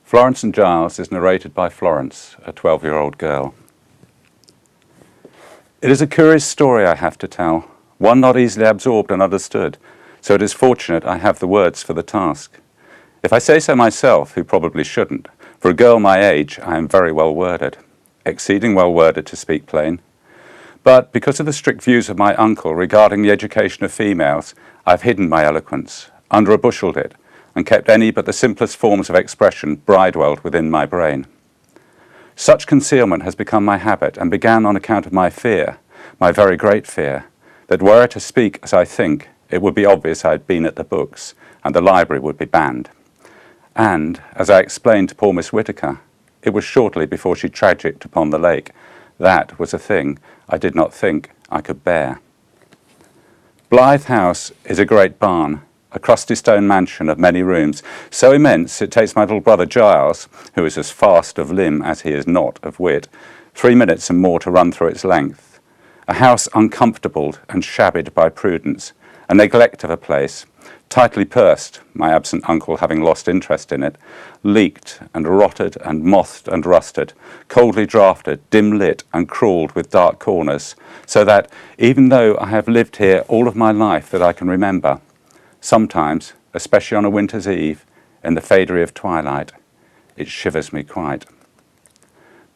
Florence and Giles is narrated by Florence, a 12-year-old girl. It is a curious story I have to tell, one not easily absorbed and understood, so it is fortunate I have the words for the task. If I say so myself, who probably shouldn't, for a girl my age I am very well worded, exceeding well worded to speak plain. But because of the strict views of my uncle regarding the education of females, I have hidden my eloquence, under a bushelled it, and kept any but the simplest forms of expression bridewelled within my brain. Such concealment has become my habit, and began on account of my fear, my very great fear, that were I to speak as I think, it would be obvious I had been at the books, and the library would be banned. And, as I explained to poor Miss Whittaker, it was shortly before she tragicked upon the lake, that was a thing I did not think I could bear. Blythe House is a great barn, a crusty stone mansion of many rooms, so immense it takes my little brother Giles, who is as fast of limb as he is not of wit, 3 minutes and more to run through its length. A house uncomfortabled and shabbied by prudence, a neglect of a place, tightly pursed, my absent uncle having lost interest in it, leaked and rotted and mothed and rusted, coldly draughted, dim-lit and crawled with dark corners, so that, even though I have lived here all of my life that I can remember, sometimes, especially on a winter's eve, in the fadery of twilight, it shivers me quite.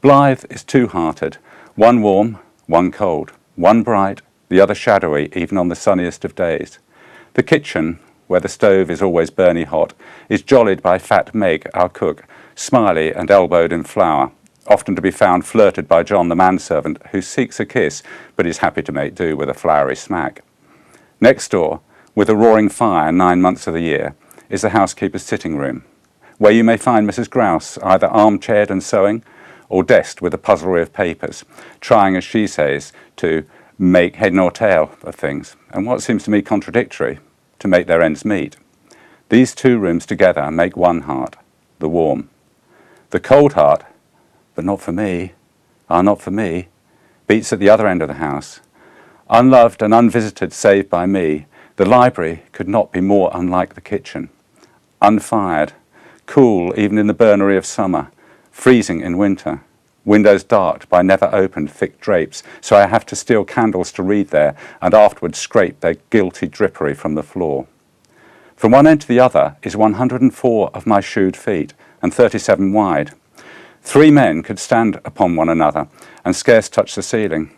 Blythe is two-hearted, one warm, one cold, one bright, the other shadowy even on the sunniest of days. The kitchen, where the stove is always burning hot, is jollied by fat Meg, our cook, smiley and elbowed in flour, often to be found flirted by John the manservant, who seeks a kiss but is happy to make do with a floury smack. Next door, with a roaring fire 9 months of the year, is the housekeeper's sitting room, where you may find Mrs. Grouse either armchaired and sewing, or desked with a puzzlery of papers, trying, as she says, to make head nor tail of things, and what seems to me contradictory, to make their ends meet. These two rooms together make one heart, the warm. The cold heart, but not for me, not for me, beats at the other end of the house. Unloved and unvisited save by me, the library could not be more unlike the kitchen. Unfired, cool even in the burnery of summer, freezing in winter, windows darked by never opened thick drapes, so I have to steal candles to read there and afterwards scrape their guilty drippery from the floor. From one end to the other is 104 of my shoed feet and 37 wide. 3 men could stand upon one another and scarce touch the ceiling.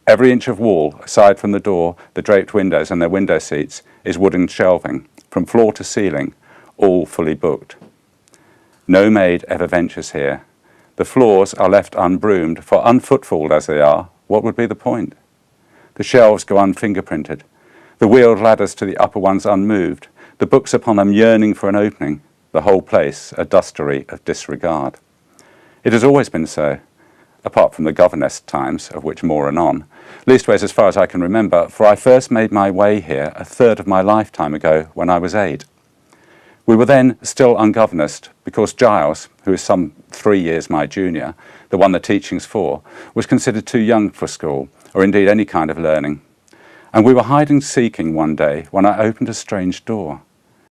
Every inch of wall, aside from the door, the draped windows and their window seats, is wooden shelving, from floor to ceiling, all fully booked. No maid ever ventures here. The floors are left unbroomed, for unfootfalled as they are, what would be the point? The shelves go unfingerprinted, the wheeled ladders to the upper ones unmoved, the books upon them yearning for an opening, the whole place a dustery of disregard. It has always been so, apart from the governess times, of which more anon, leastways as far as I can remember, for I first made my way here a third of my lifetime ago when I was 8. We were then still ungovernessed, because Giles, who is some 3 years my junior, the one the teaching's for, was considered too young for school, or indeed any kind of learning. And we were hide and seeking one day when I opened a strange door,